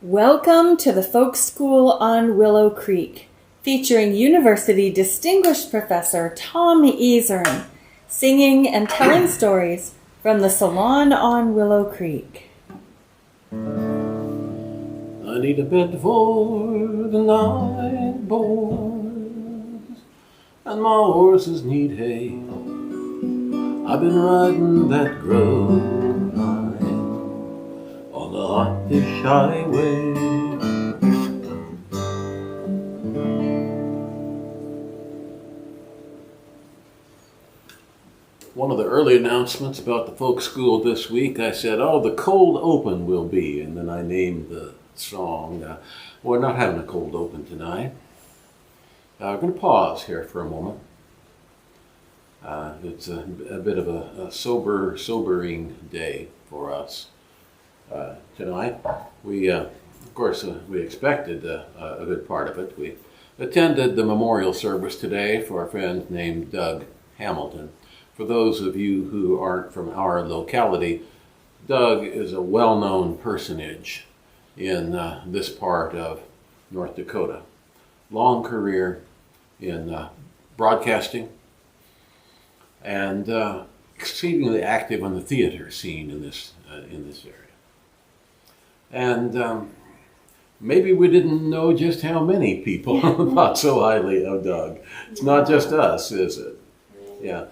Welcome to the Folk School on Willow Creek, featuring University Distinguished Professor Tom Ezern, singing and telling stories from the Salon on Willow Creek. I need a bed for the night boys, and my horses need hay. I've been riding that grove line on the hottish highway. One of the early announcements about the folk school this week, I said, the cold open will be, and then I named the song. We're not having a cold open tonight. We're going to pause here for a moment. It's a bit of a sobering day for us tonight. We, of course, we expected a good part of it. We attended the memorial service today for a friend named Doug Hamilton. For those of you who aren't from our locality, Doug is a well-known personage in this part of North Dakota. Long career in broadcasting and exceedingly active on the theater scene in this area. And maybe we didn't know just how many people thought so highly of Doug. It's not just us, is it? Yeah.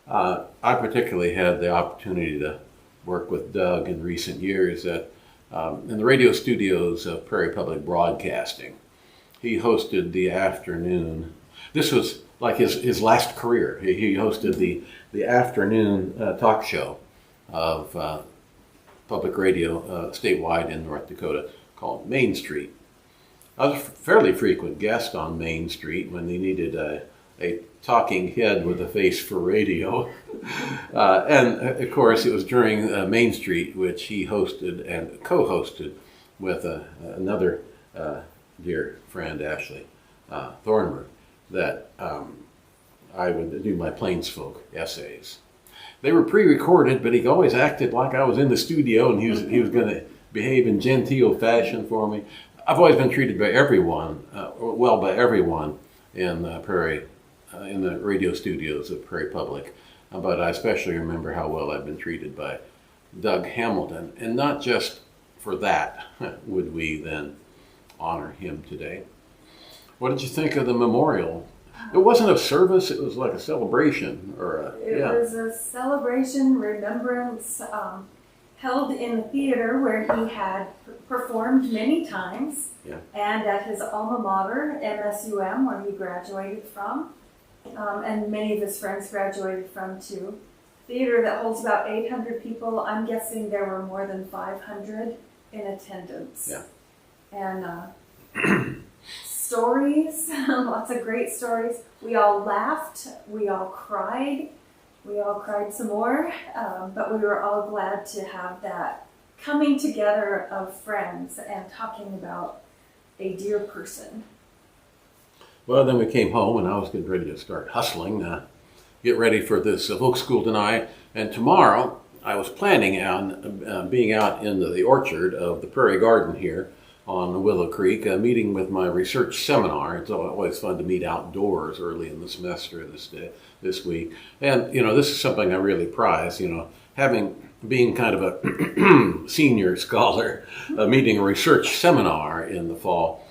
I particularly had the opportunity to work with Doug in recent years in the radio studios of Prairie Public Broadcasting. He hosted the afternoon. This was like his last career. He hosted the afternoon talk show of public radio statewide in North Dakota called Main Street. I was a fairly frequent guest on Main Street when they needed a talking head with a face for radio. And of course, it was during Main Street, which he hosted and co-hosted with another dear friend, Ashley Thornburg, that I would do my Plains Folk essays. They were pre-recorded, but he always acted like I was in the studio and he was going to behave in genteel fashion for me. I've always been treated by everyone, by everyone in Prairie, in the radio studios of Prairie Public, but I especially remember how well I've been treated by Doug Hamilton, and not just for that would we then honor him today. What did you think of the memorial? It wasn't a service, it was like a celebration. It was a celebration, remembrance, held in the theater where he had performed many times, and at his alma mater, MSUM, where he graduated from, and many of his friends graduated from too. Theater that holds about 800 people. I'm guessing there were more than 500 in attendance. Yeah. And stories, lots of great stories. We all laughed, we all cried some more, but we were all glad to have that coming together of friends and talking about a dear person. Well, then we came home and I was getting ready to start hustling, get ready for this folk school tonight. And tomorrow I was planning on being out in the orchard of the Prairie Garden here on Willow Creek, meeting with my research seminar. It's always fun to meet outdoors early in the semester this week. And, this is something I really prize, being kind of a senior scholar, meeting a research seminar in the fall.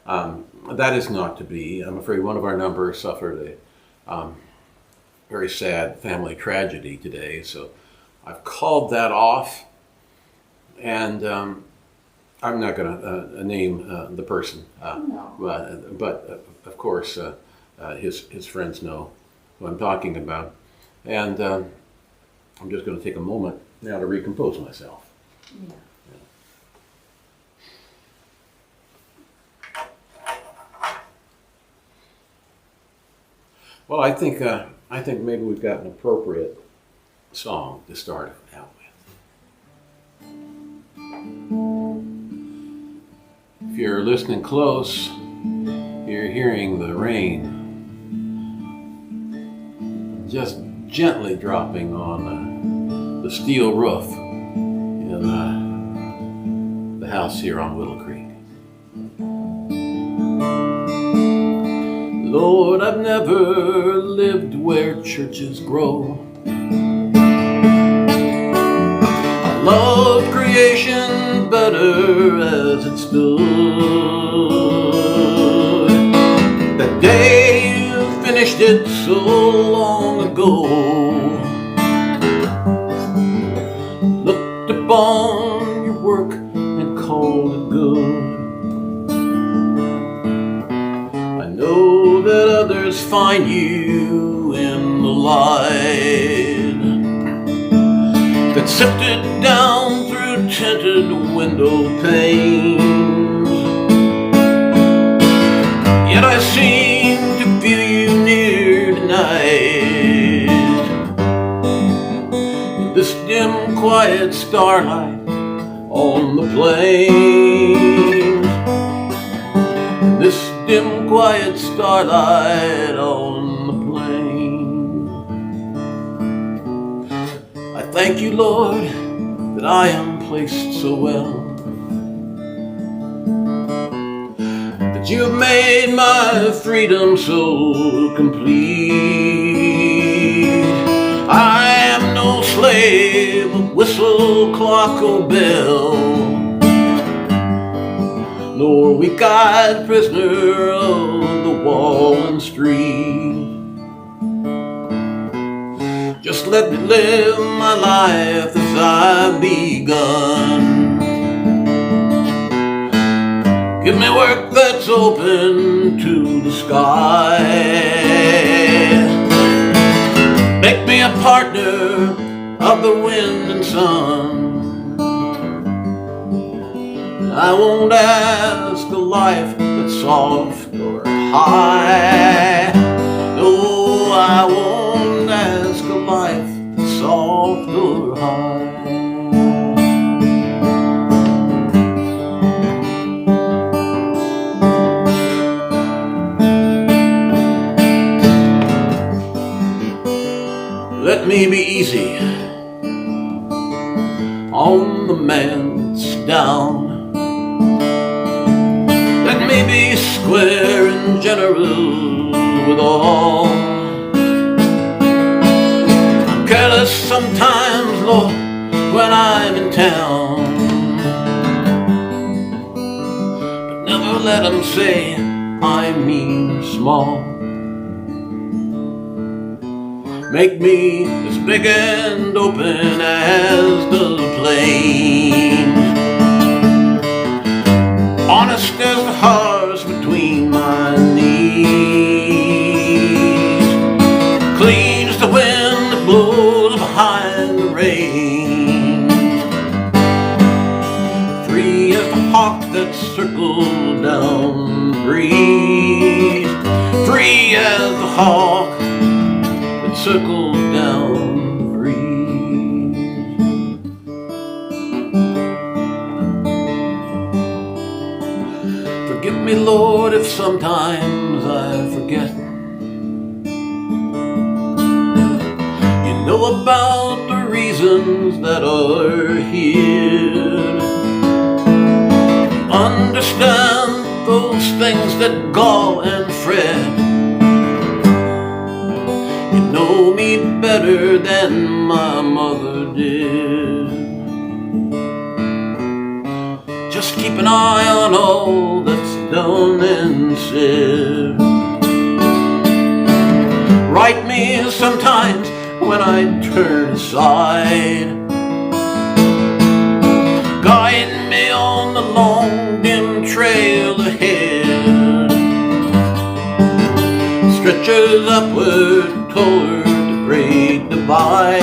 That is not to be. I'm afraid one of our numbers suffered a very sad family tragedy today, so I've called that off, and I'm not going to name the person, but of course his friends know who I'm talking about, and I'm just going to take a moment now to recompose myself. Yeah. Well, I think maybe we've got an appropriate song to start out with. If you're listening close, you're hearing the rain just gently dropping on the steel roof in the house here on Willow Creek. Lord, I've never lived where churches grow. I love creation better as it stood. That day you finished it so long ago. Looked upon your work and called it good. I know that others find you in the light that sifted down through tinted window panes. Yet I seem to feel you near tonight. In this dim, quiet starlight on the plains. In this dim, quiet starlight on the plains. I thank you, Lord, that I am placed so well, that you have made my freedom so complete. I am no slave of whistle, clock, or bell, nor weak-eyed prisoner of the wall and street. Just let me live my life as I've begun. Give me work that's open to the sky. Make me a partner of the wind and sun. I won't ask a life that's soft or high. No, I won't ask a life that's soft or high. Let me be easy on the man that's down. Let me be square and generous with all. I'm careless sometimes, Lord, when I'm in town, but never let them say I mean small. Make me as big and open as the plain, honest as the hearts between my knees, clean as the wind that blows behind the rain, free as the hawk that circled down the breeze, free as the hawk that circled down the breeze. Forgive me, Lord, if sometimes I forget. You know about the reasons that are here. You understand those things that gall and fret. You know me better than my mother did. Just keep an eye on all that's done and said. Write me sometimes when I turn aside. Guide me on the long dim trail ahead. Stretches upward toward the great divide.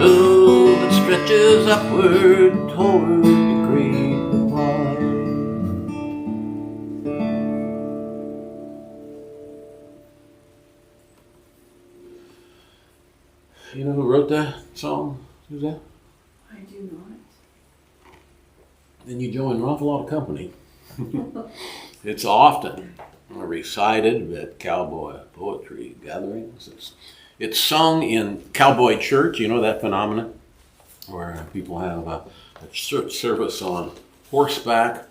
Oh, that stretches upward toward the great divide. You know who wrote that song? Who's that? I do not. Then you join an awful lot of company. It's often recited at Cowboy poetry gatherings. It's sung in Cowboy church, you know that phenomenon, where people have a church service on horseback.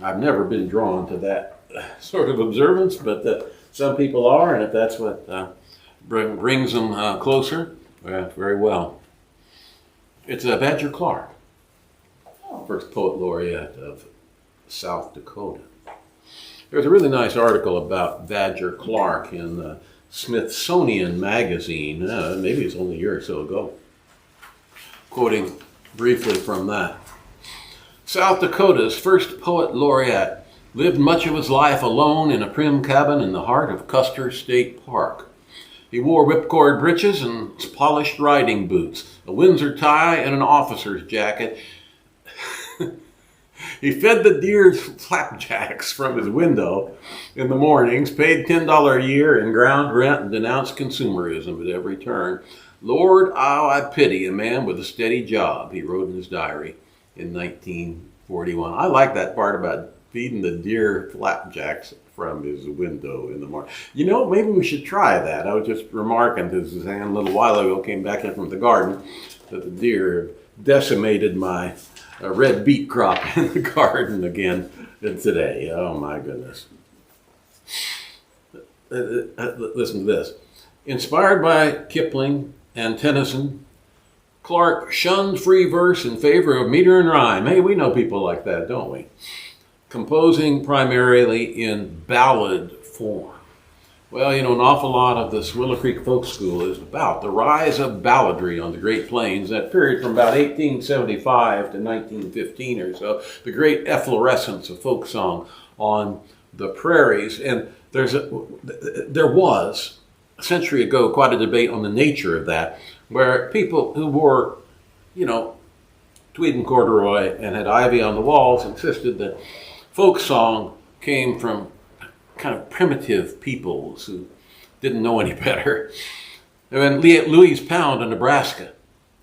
I've never been drawn to that sort of observance, but some people are, and if that's what brings them closer, very well. It's Badger Clark, first poet laureate of South Dakota. There's a really nice article about Badger Clark in the Smithsonian Magazine, maybe it's only a year or so ago, quoting briefly from that. South Dakota's first poet laureate lived much of his life alone in a prim cabin in the heart of Custer State Park. He wore whipcord breeches and polished riding boots, a Windsor tie, and an officer's jacket. He fed the deer flapjacks from his window in the mornings, paid $10 a year in ground rent, and denounced consumerism at every turn. Lord, how I pity a man with a steady job, he wrote in his diary in 1941. I like that part about feeding the deer flapjacks from his window in the morning. You know, maybe we should try that. I was just remarking to Suzanne a little while ago, came back in from the garden, that the deer decimated my red beet crop in the garden again today. Oh my goodness. Listen to this. Inspired by Kipling and Tennyson, Clark shunned free verse in favor of meter and rhyme. Hey, we know people like that, don't we? Composing primarily in ballad form. Well, you know, an awful lot of this Willow Creek Folk School is about the rise of balladry on the Great Plains, that period from about 1875 to 1915 or so, the great efflorescence of folk song on the prairies. And there was, a century ago, quite a debate on the nature of that, where people who wore, you know, tweed and corduroy and had ivy on the walls insisted that folk song came from kind of primitive peoples who didn't know any better. And Louise Pound in Nebraska,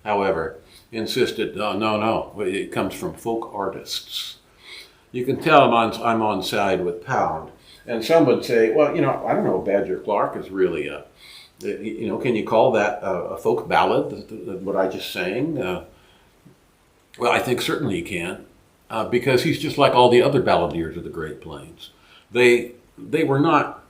however, insisted, no, it comes from folk artists. You can tell I'm on side with Pound. And some would say, well, you know, I don't know, Badger Clark is really you know, can you call that a folk ballad, what I just sang? Well, I think certainly you can, because he's just like all the other balladeers of the Great Plains. They were not,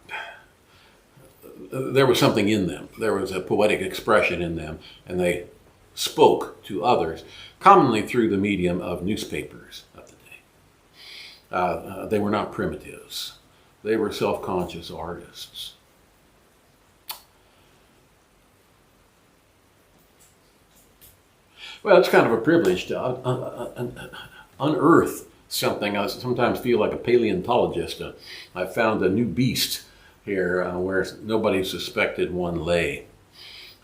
there was something in them. There was a poetic expression in them, and they spoke to others, commonly through the medium of newspapers of the day. They were not primitives. They were self-conscious artists. Well, it's kind of a privilege to unearth something. I sometimes feel like a paleontologist. I found a new beast here where nobody suspected one lay.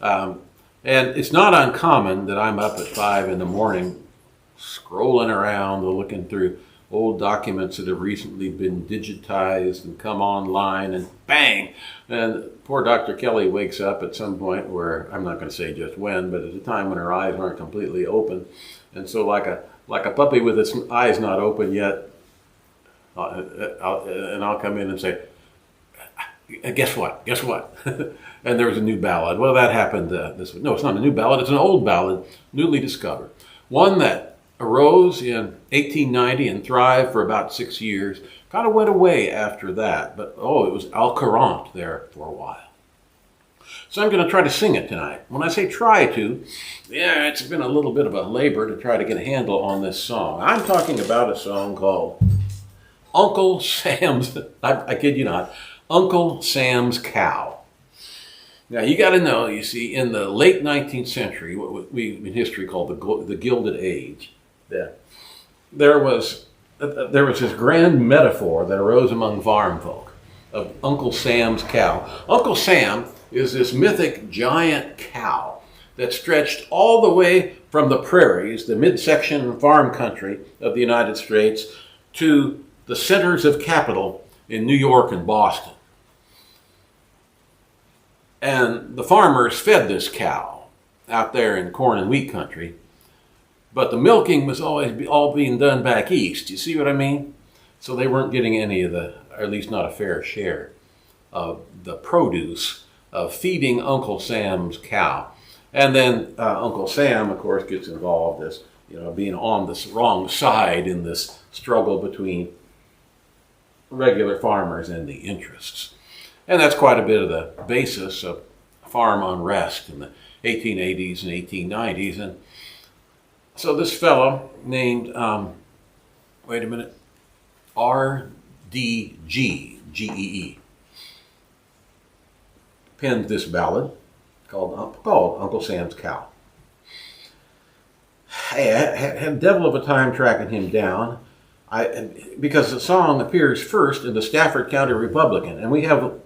And it's not uncommon that I'm up at 5 in the morning scrolling around, looking through old documents that have recently been digitized and come online, and bang! And poor Dr. Kelly wakes up at some point where, I'm not going to say just when, but at a time when her eyes aren't completely open. And so like a puppy with its eyes not open yet, I'll come in and say, guess what? And there was a new ballad. Well, that happened this week. No, it's not a new ballad. It's an old ballad, newly discovered. One that arose in 1890 and thrived for about 6 years. Kind of went away after that, but it was al courant there for a while. So I'm going to try to sing it tonight. When I say try to, yeah, it's been a little bit of a labor to try to get a handle on this song. I'm talking about a song called Uncle Sam's, I kid you not, Uncle Sam's Cow. Now, you got to know, you see, in the late 19th century, what we in history call the Gilded Age, there was this grand metaphor that arose among farm folk of Uncle Sam's cow. Uncle Sam is this mythic giant cow that stretched all the way from the prairies, the midsection farm country of the United States, to the centers of capital in New York and Boston. And the farmers fed this cow out there in corn and wheat country, but the milking was always all being done back east. You see what I mean? So they weren't getting any of the, or at least not a fair share of the produce of feeding Uncle Sam's cow. And then Uncle Sam, of course, gets involved as, being on this wrong side in this struggle between regular farmers and the interests. And that's quite a bit of the basis of farm unrest in the 1880s and 1890s. And so this fellow named, wait a minute, R.D.G. G-E-E, penned this ballad called Uncle Sam's Cow. Hey, I had a devil of a time tracking him down, because the song appears first in the Stafford County Republican, and we have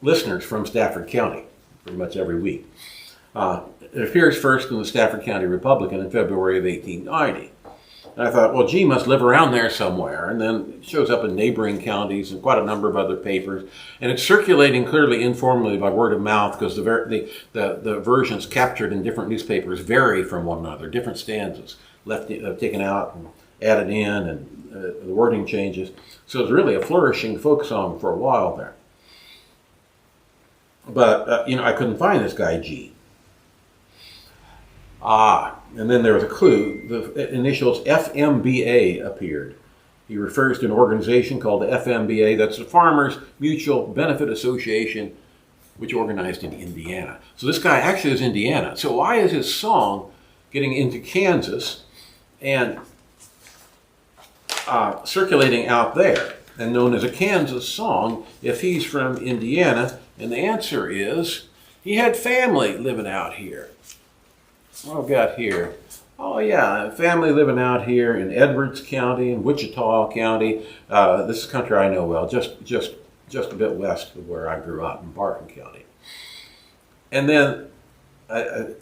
listeners from Stafford County pretty much every week. It appears first in the Stafford County Republican in February of 1890. And I thought, well, G must live around there somewhere. And then it shows up in neighboring counties and quite a number of other papers. And it's circulating clearly informally by word of mouth, because the versions captured in different newspapers vary from one another. Different stanzas taken out and added in, and the wording changes. So it's really a flourishing folk song for a while there. But, I couldn't find this guy G. And then there was a clue. The initials FMBA appeared. He refers to an organization called the FMBA. That's the Farmers Mutual Benefit Association, which organized in Indiana. So this guy actually is Indiana. So why is his song getting into Kansas and circulating out there and known as a Kansas song if he's from Indiana? And the answer is he had family living out here. What have I got here? Oh yeah, family living out here in Edwards County and Wichita County. This is country I know well, just a bit west of where I grew up in Barton County. And then,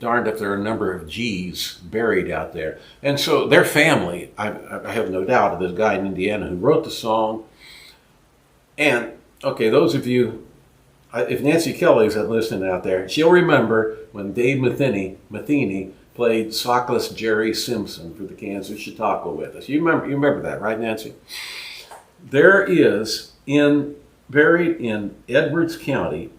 darned if there are a number of G's buried out there. And so their family, I have no doubt, of this guy in Indiana who wrote the song. And, okay, those of you, if Nancy Kelly's listening out there, she'll remember when Dave Matheny played Sockless Jerry Simpson for the Kansas Chautauqua with us. You remember that, right, Nancy? There is, buried in Edwards County,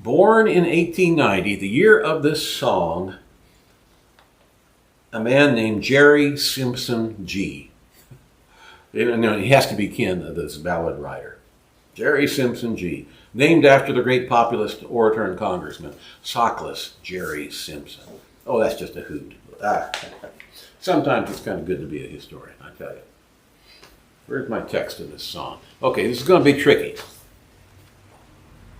born in 1890, the year of this song, a man named Jerry Simpson G. He has to be kin of this ballad writer. Jerry Simpson G. Named after the great populist orator and congressman, Sockless Jerry Simpson. Oh, that's just a hoot. Sometimes it's kind of good to be a historian, I tell you. Where's my text of this song? Okay, this is going to be tricky.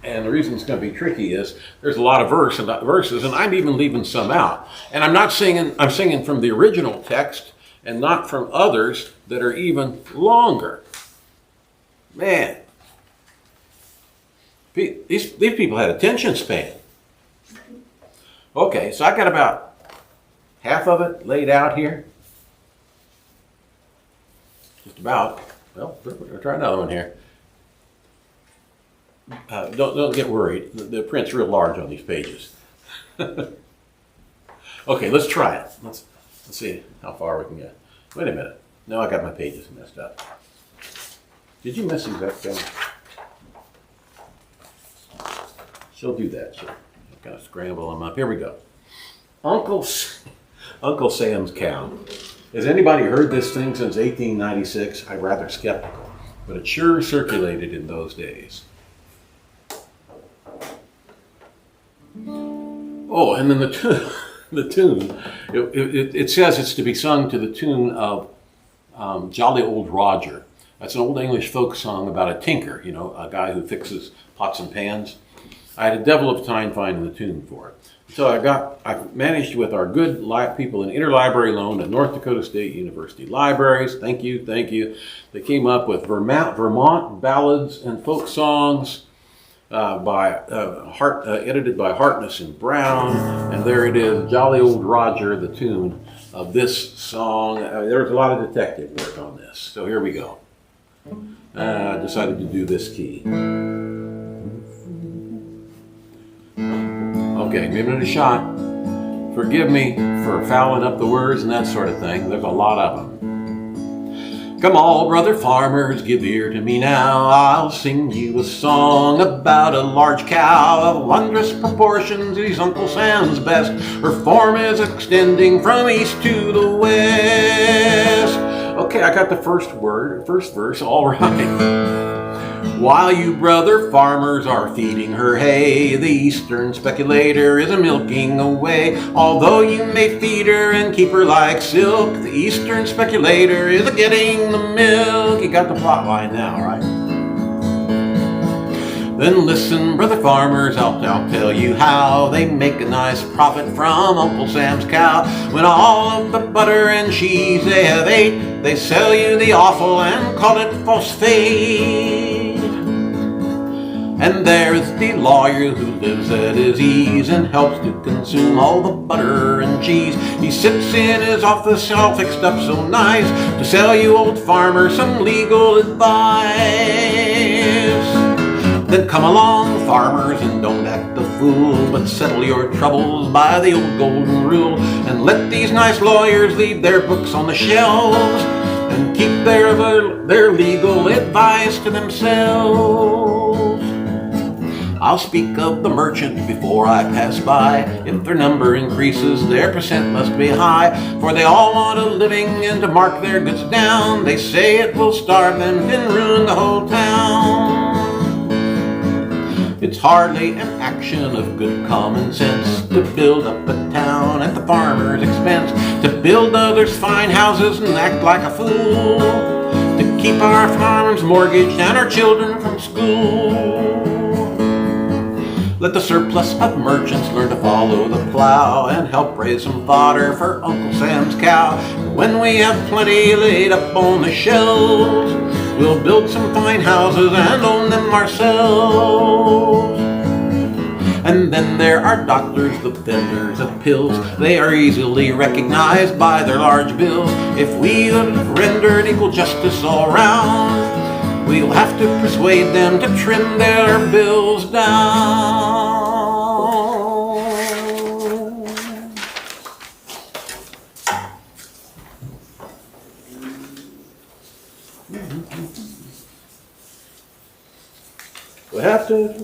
And the reason it's going to be tricky is there's a lot of verses, and I'm even leaving some out. And I'm singing from the original text and not from others that are even longer. Man. These people had attention span. Okay, so I got about half of it laid out here. Just about. Well, we'll try another one here. Don't get worried. The print's real large on these pages. Okay, let's try it. Let's see how far we can get. Wait a minute. No, I got my pages messed up. Did you mess these up, Kelly? She'll do that. She'll kind of scramble them up. Here we go. Uncle Sam's Cow. Has anybody heard this thing since 1896? I'm rather skeptical, but it sure circulated in those days. Oh, and then the tune. It says it's to be sung to the tune of Jolly Old Roger. That's an old English folk song about a tinker, a guy who fixes pots and pans. I had a devil of a time finding the tune for it. So I managed with our good people in interlibrary loan at North Dakota State University Libraries. Thank you. They came up with Vermont ballads and folk songs edited by Hartness and Brown. And there it is, Jolly Old Roger, the tune of this song. There was a lot of detective work on this. So here we go. I decided to do this key. Okay, giving it a shot. Forgive me for fouling up the words and that sort of thing. There's a lot of them. Come all, brother farmers, give ear to me now. I'll sing you a song about a large cow of wondrous proportions. He's Uncle Sam's best. Her form is extending from east to the west. Okay, I got the first verse, all right. While you brother farmers are feeding her hay, the eastern speculator is a-milking away. Although you may feed her and keep her like silk, the eastern speculator is a-getting the milk. You got the plot line now, right? Then listen, brother farmers, I'll tell you how they make a nice profit from Uncle Sam's cow. When all of the butter and cheese they have ate, they sell you the offal and call it phosphate. And there's the lawyer who lives at his ease and helps to consume all the butter and cheese. He sits in his office all fixed up so nice to sell you old farmer some legal advice. Then come along, farmers, and don't act a fool, but settle your troubles by the old golden rule, and let these nice lawyers leave their books on the shelves and keep their legal advice to themselves. I'll speak of the merchant before I pass by. If their number increases, their percent must be high, for they all want a living and to mark their goods down. They say it will starve them and ruin the whole town. It's hardly an action of good common sense to build up a town at the farmer's expense, to build others fine houses and act like a fool, to keep our farms mortgaged and our children from school. Let the surplus of merchants learn to follow the plow and help raise some fodder for Uncle Sam's cow. When we have plenty laid up on the shelves, we'll build some fine houses and own them ourselves. And then there are doctors, the vendors of pills. They are easily recognized by their large bills. If we have rendered equal justice all round, we'll have to persuade them to trim their bills down. We have to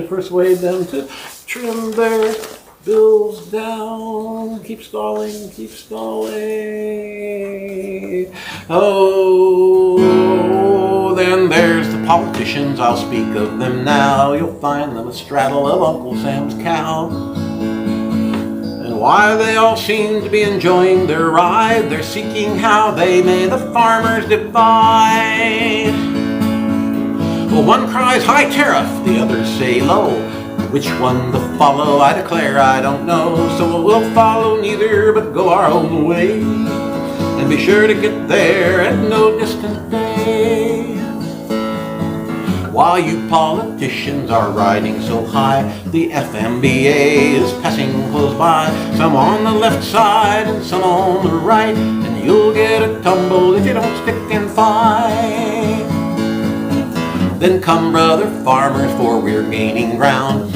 persuade them to trim their bills down. Keep stalling, keep stalling. Oh, then there's the politicians, I'll speak of them now. You'll find them astraddle of Uncle Sam's cow. And why they all seem to be enjoying their ride, they're seeking how they may the farmers divide. Well, one cries high tariff, the others say low. Which one to follow, I declare I don't know. So we'll follow neither, but go our own way, and be sure to get there at no distant day. While you politicians are riding so high, the FMBA is passing close by. Some on the left side and some on the right, and you'll get a tumble if you don't stick and fight. Then come, brother farmers, for we're gaining ground.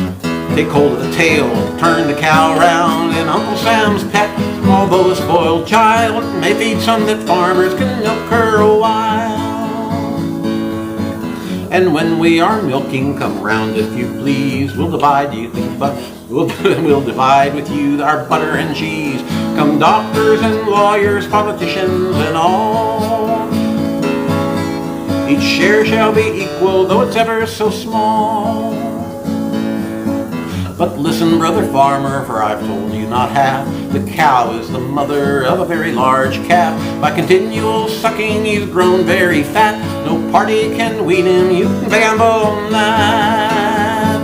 Take hold of the tail, turn the cow round. And Uncle Sam's pet, although a spoiled child, may feed some that farmers can milk her a while. And when we are milking, come round if you please. We'll divide you, but we'll divide with you our butter and cheese. Come doctors and lawyers, politicians and all. Each share shall be equal, though it's ever so small. But listen, brother farmer, for I've told you not half. The cow is the mother of a very large calf. By continual sucking he's grown very fat. No party can wean him, you can gamble on that.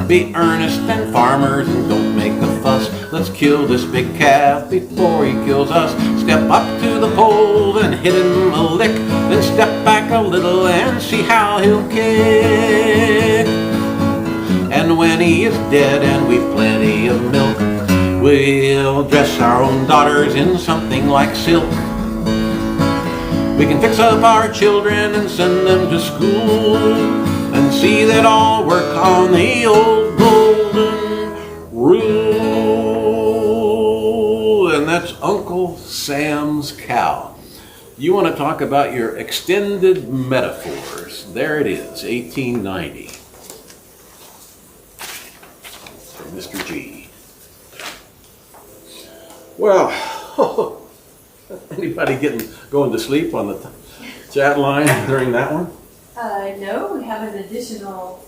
Be earnest and farmers and don't make a fuss. Let's kill this big calf before he kills us. Step up to the pole and hit him a lick. Then step back a little and see how he'll kick. And when he is dead and we've plenty of milk, we'll dress our own daughters in something like silk. We can fix up our children and send them to school, and see that all work on the old golden rule. And that's Uncle Sam's cow. You want to talk about your extended metaphors? There it is, 1890. From Mr. G. Well, Anybody going to sleep on the chat line during that one? No, we have an additional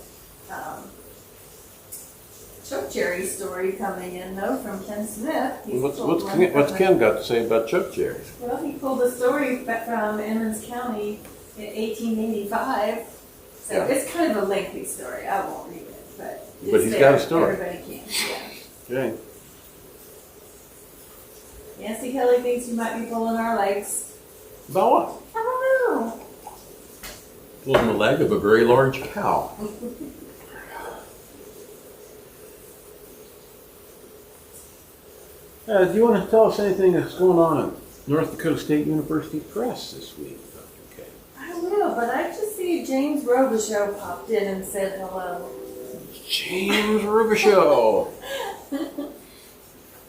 Chokecherry story coming in though from Ken Smith. What's Ken got to say about Chokecherry? Well, he pulled a story from Emmons County in 1885. So yeah. It's kind of a lengthy story. I won't read it, but he's got a story. Everybody can. Yeah. Okay. Nancy Kelly thinks you might be pulling our legs. About what? I don't know. Pulling the leg of a very large cow. Do you want to tell us anything that's going on at North Dakota State University Press this week, Dr. K? I will, but I just see James Robichaux popped in and said hello. James Robichaux.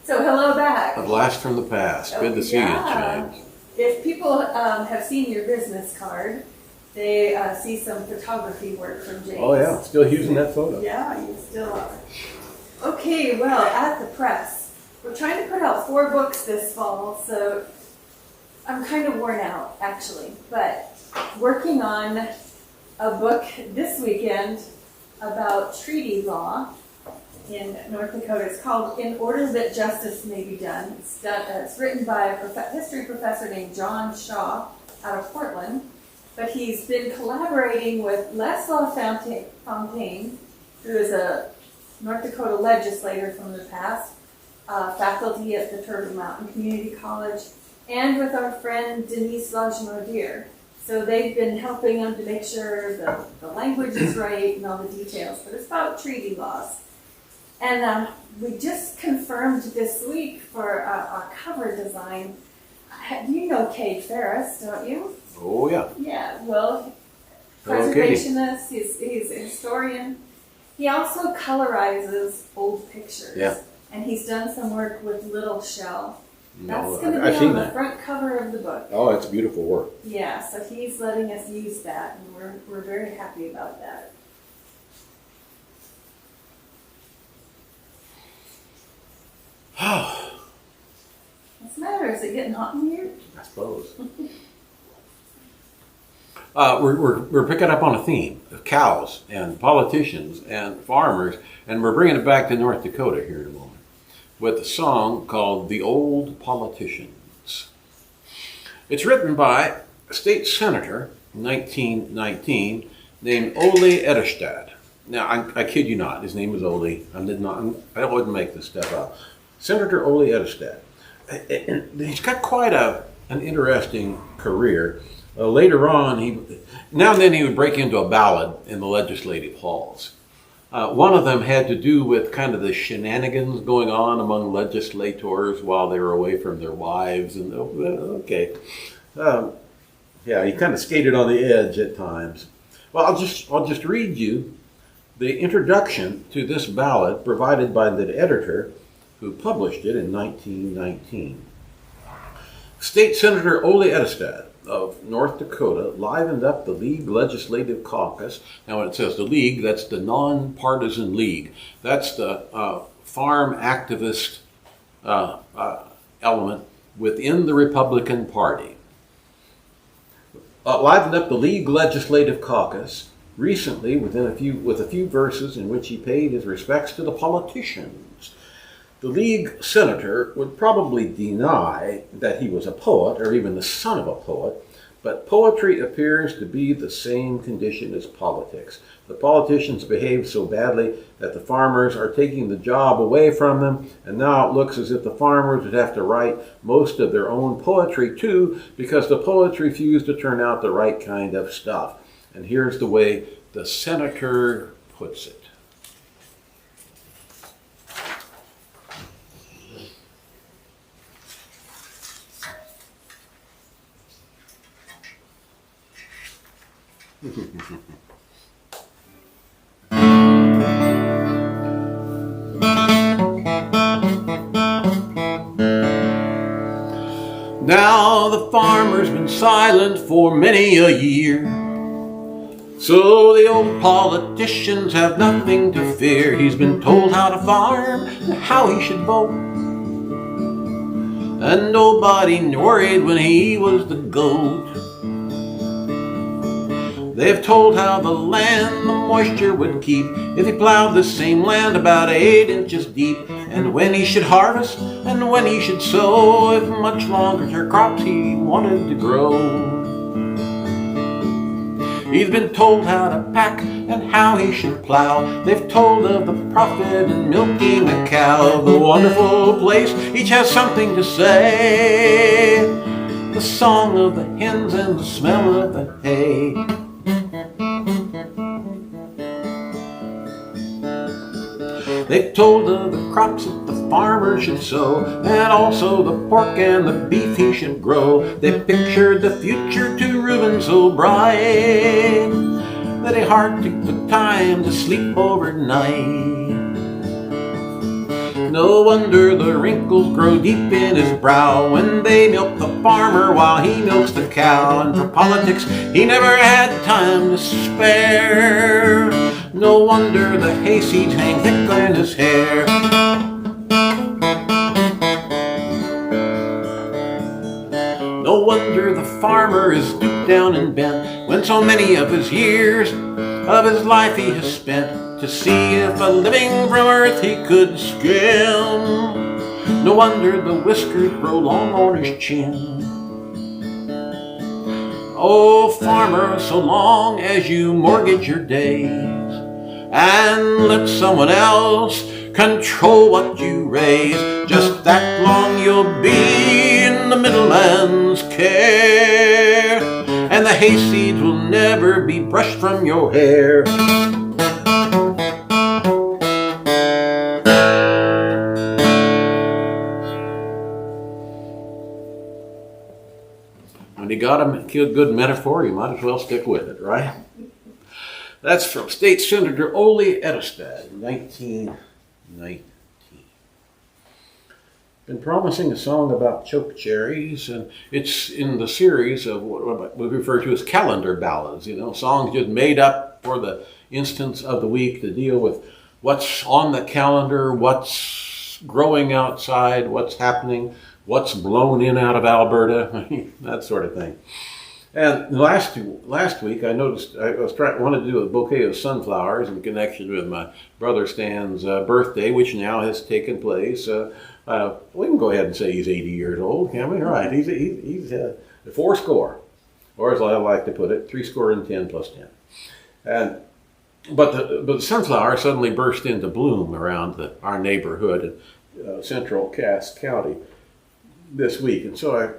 So hello back. A blast from the past. Good to see you, James. If people have seen your business card, they see some photography work from James. Oh yeah, still using that photo. Yeah, you still are. Okay, well, at the press, we're trying to put out 4 books this fall, so I'm kind of worn out, actually. But working on a book this weekend about treaty law in North Dakota. It's called In Order That Justice May Be Done. It's written by a history professor named John Shaw out of Portland. But he's been collaborating with Leslaw Fontaine, who is a North Dakota legislator from the past, faculty at the Turtle Mountain Community College, and with our friend Denise Lajmodier. So they've been helping him to make sure the language is right and all the details. But it's about treaty laws. And we just confirmed this week for our cover design. You know Cade Ferris, don't you? Oh, yeah. Yeah, well, preservationist, he's a historian. He also colorizes old pictures. Yeah. And he's done some work with Little Shell. No, That's going to be on the front cover of the book. Oh, it's beautiful work. Yeah, so he's letting us use that, and we're very happy about that. What's the matter? Is it getting hot in here? I suppose. We're picking up on a theme of cows and politicians and farmers, and we're bringing it back to North Dakota here in a moment with a song called The Old Politicians. It's written by a state senator in 1919 named Ole Ederstad. Now, I kid you not, his name is Ole. I wouldn't make this stuff up. Senator Ole Ederstad. He's got quite an interesting career. Later on, now and then he would break into a ballad in the legislative halls. One of them had to do with kind of the shenanigans going on among legislators while they were away from their wives. And yeah, he kind of skated on the edge at times. Well, I'll just read you the introduction to this ballad provided by the editor who published it in 1919. State Senator Ole Ederstad of North Dakota livened up the League Legislative Caucus. Now, when it says the League, that's the nonpartisan league. That's the farm activist element within the Republican Party. Livened up the League Legislative Caucus recently with a few verses in which he paid his respects to the politicians. The League senator would probably deny that he was a poet or even the son of a poet, but poetry appears to be the same condition as politics. The politicians behave so badly that the farmers are taking the job away from them, and now it looks as if the farmers would have to write most of their own poetry too, because the poets refuse to turn out the right kind of stuff. And here's the way the senator puts it. Now the farmer's been silent for many a year, so the old politicians have nothing to fear. He's been told how to farm and how he should vote. and nobody worried when he was the goat. They've told how the land the moisture would keep if he plowed the same land about 8 inches deep, and when he should harvest and when he should sow, if much longer crops he wanted to grow. He's been told how to pack and how he should plow. They've told of the profit in milking a cow. The wonderful place, each has something to say. The song of the hens and the smell of the hay. They've told of the crops that the farmer should sow, and also the pork and the beef he should grow. They pictured the future to Reuben so bright that he hardly took time to sleep overnight. No wonder the wrinkles grow deep in his brow when they milk the farmer while he milks the cow. And for politics he never had time to spare. No wonder the hayseeds hang thick in his hair. No wonder the farmer is stooped down and bent when so many of his years of his life he has spent to see if a living from earth he could skim. No wonder the whiskers grow long on his chin. Oh, farmer, so long as you mortgage your days and let someone else control what you raise, just that long you'll be in the middleman's care, and the hayseeds will never be brushed from your hair. When you got a good metaphor, you might as well stick with it, right? That's from State Senator Ole Edestad, 1919. Been promising a song about chokecherries, and it's in the series of what we refer to as calendar ballads, songs just made up for the instance of the week to deal with what's on the calendar, what's growing outside, what's happening, what's blown in out of Alberta, that sort of thing. And last week, I noticed wanted to do a bouquet of sunflowers in connection with my brother Stan's birthday, which now has taken place. We can go ahead and say he's 80 years old, can we? Right? He's 80, or as I like to put it, 10 plus 10. But the sunflower suddenly burst into bloom around our neighborhood in central Cass County this week, and so I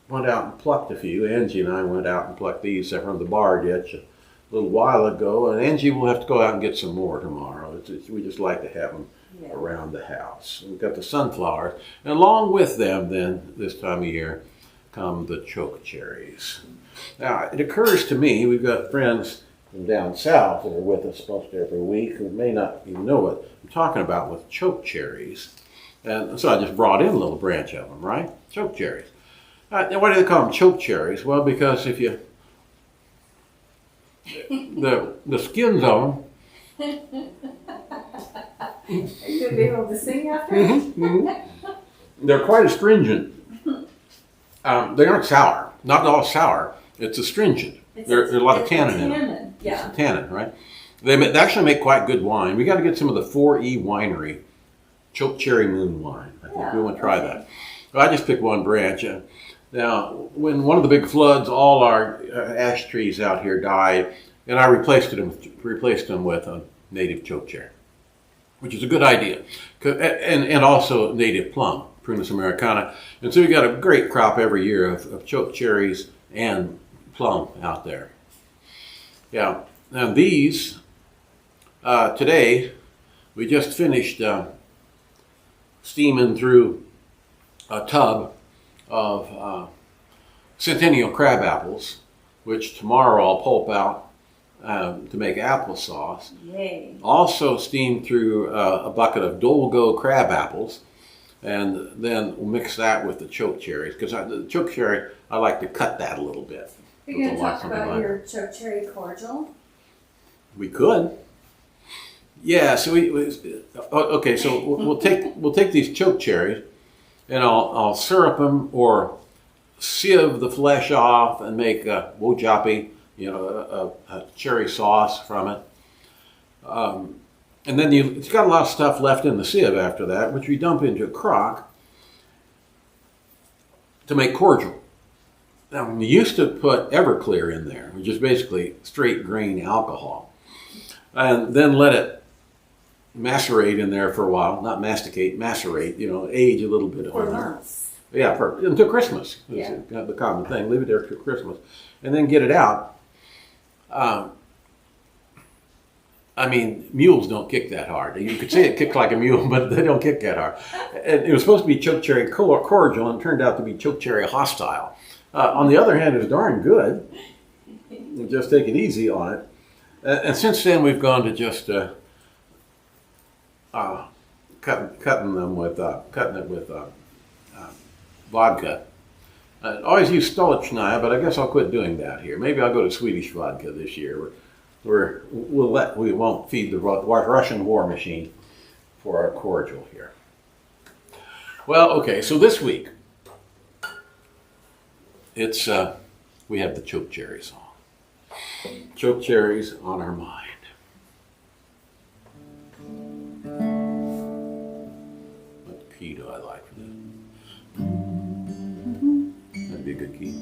went out and plucked a few. Angie and I went out and plucked these from the bar ditch a little while ago, and Angie will have to go out and get some more tomorrow. We just like to have them around the house. We've got the sunflowers, and along with them then, this time of year, come the chokecherries. Now, it occurs to me, we've got friends from down south that are with us most every week who may not even know what I'm talking about with chokecherries. And so I just brought in a little branch of them, right? Chokecherries. Now, why do they call them chokecherries? Well, because if you the skins on them. Are you going to be able to sing after? They're quite astringent. They aren't sour. Not all sour. It's astringent. There's a lot of tannin in them. Yeah. It's a tannin, right? They actually make quite good wine. We got to get some of the 4E winery Chokecherry Moon wine. I think we want to try that. Well, I just picked one branch. Now, when one of the big floods, all our ash trees out here died, and I replaced them with a native chokecherry, which is a good idea, and also native plum, Prunus americana. And so we got a great crop every year of chokecherries and plum out there. Yeah. Now these today we just finished steaming through a tub of centennial crab apples, which tomorrow I'll pulp out to make applesauce. Yay. Also steamed through a bucket of Dolgo crab apples, and then we'll mix that with the chokecherries, because the chokecherry, I like to cut that a little bit. You're going to talk about your chokecherry cordial? We could. Yeah, so okay, so we'll take these chokecherries, and I'll syrup them or sieve the flesh off and make a wojapi, a cherry sauce from it. And then it's got a lot of stuff left in the sieve after that, which we dump into a crock to make cordial. Now, we used to put Everclear in there, which is basically straight grain alcohol, and then let it macerate in there for a while. Not masticate, macerate, age a little bit. For months. Yeah, until Christmas. Yeah. It's the common thing. Leave it there till Christmas. And then get it out. Mules don't kick that hard. You could say it kicked like a mule, but they don't kick that hard. And it was supposed to be chokecherry cordial, and it turned out to be chokecherry hostile. On the other hand, it was darn good. Just take it easy on it. And since then, we've gone to just cutting it with vodka. I always use Stolichnaya, but I guess I'll quit doing that here. Maybe I'll go to Swedish vodka this year. We won't feed the Russian war machine for our cordial here. Well, okay, so this week it's we have the Chokecherry song. Chokecherry's on our mind. What key do I like for this? That'd be a good key.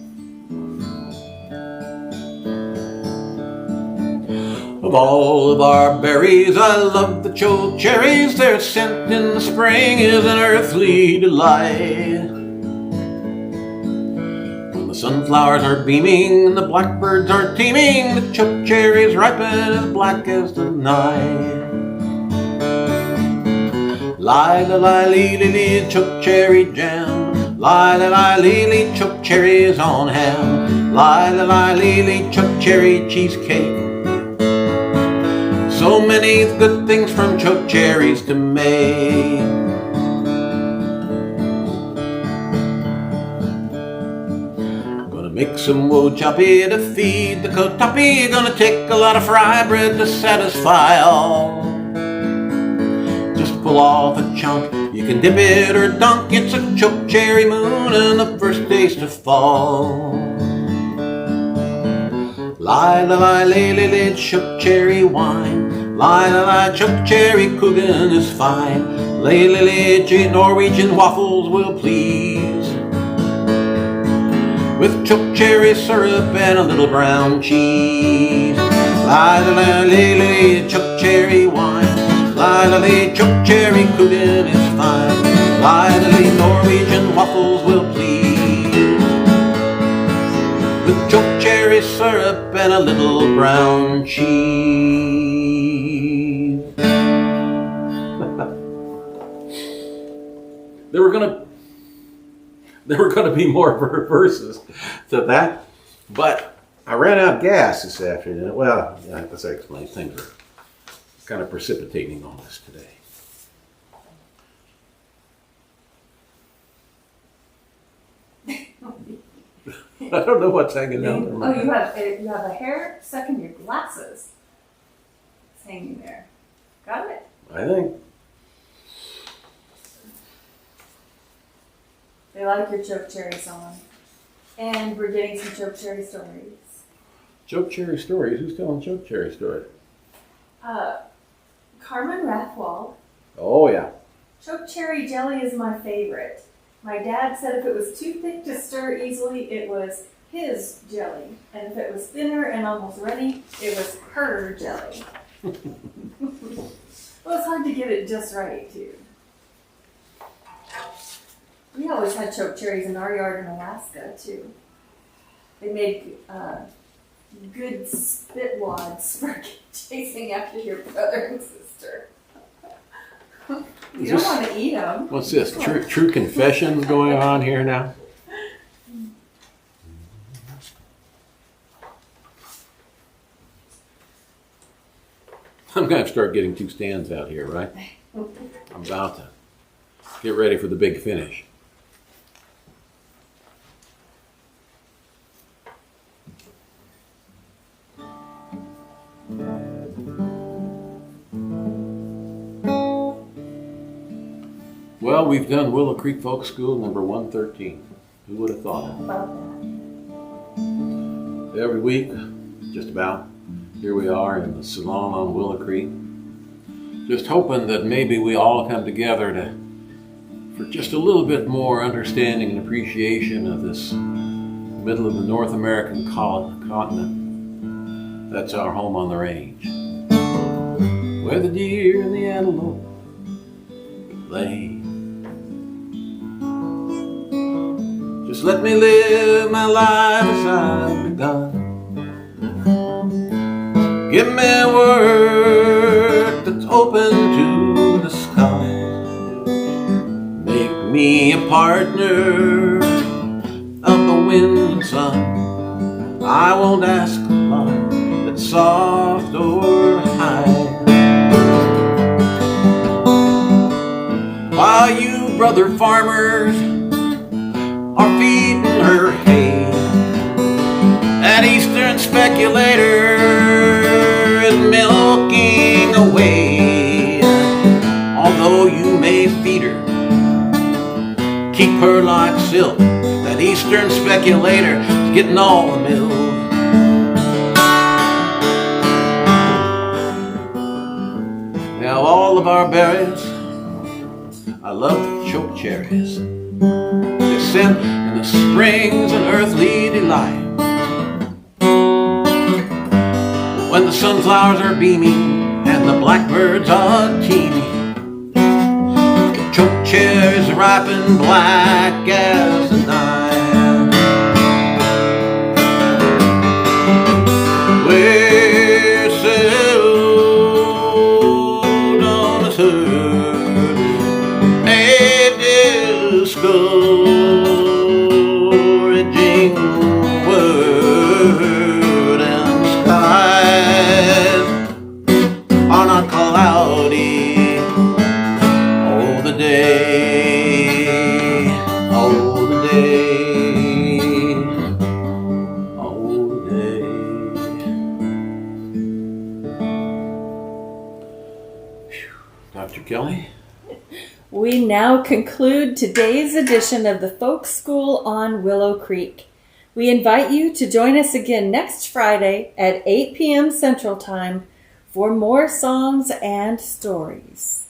Of all of our berries, I love the chokecherries. Their scent in the spring is an earthly delight. When the sunflowers are beaming and the blackbirds are teeming, the chokecherries ripen as black as the night. Li-li-li-li-li, chokecherry jam. Li-li-li-li-li, chokecherries on ham. Li-li-li-li-li, chokecherry cheesecake. So many good things from chokecherries to make. Gonna make some wojapi to feed the kotapi. Gonna take a lot of fry bread to satisfy all. Just pull off a chunk, you can dip it or dunk. It's a chokecherry moon and the first days to fall. Li-li-li-li-li, chokecherry wine. Li-li-li, chokecherry cooking is fine. Li-li-li, Norwegian waffles will please, with chokecherry syrup and a little brown cheese. Li-li-li-li, chokecherry wine. Li-li-li, chokecherry cooking is fine. Li-li-li, Norwegian waffles will please, with chokecherry syrup and a little brown cheese. There were gonna be more verses to that, but I ran out of gas this afternoon. Well, as I explained, things are kind of precipitating on us today. I don't know what's hanging down there. Oh, you have a hair stuck in your glasses. It's hanging there. Got it? I think. They like your chokecherry song. And we're getting some chokecherry stories. Chokecherry stories? Who's telling chokecherry stories? Carmen Rathwald. Oh, yeah. Chokecherry jelly is my favorite. My dad said if it was too thick to stir easily, it was his jelly. And if it was thinner and almost ready, it was her jelly. Well, it's hard to get it just right, too. We always had chokecherries in our yard in Alaska, too. They made good spit wads for chasing after your brother and sister. You don't want to eat them. What's this? True confessions going on here now? I'm going to start getting two stands out here, right? I'm about to get ready for the big finish. Well, Well, we've done Willow Creek Folk School number 113. Who would have thought it? About that. Every week, just about, here we are in the salon on Willow Creek. Just hoping that maybe we all come together for just a little bit more understanding and appreciation of this middle of the North American continent. That's our home on the range, where the deer and the antelope play. Just let me live my life as I've begun. Give me work that's open to the sky. Make me a partner of the wind and sun. I won't ask a lot that's soft or high. While you brother farmers are feeding her hay, that eastern speculator is milking away. Although you may feed her, keep her like silk, that eastern speculator is getting all the milk. Now all of our berries, I love the chokecherries. They're sent in the springs an earthly delight. When the sunflowers are beaming and the blackbirds are teeming, the chokecherries ripen black as the night. We're sailed on a discouraging word, and skies are not cloudy all the day, all the day, all the day. Whew. Dr. Kelly? We now conclude today's edition of the Folk School on Willow Creek. We invite you to join us again next Friday at 8 p.m. Central Time for more songs and stories.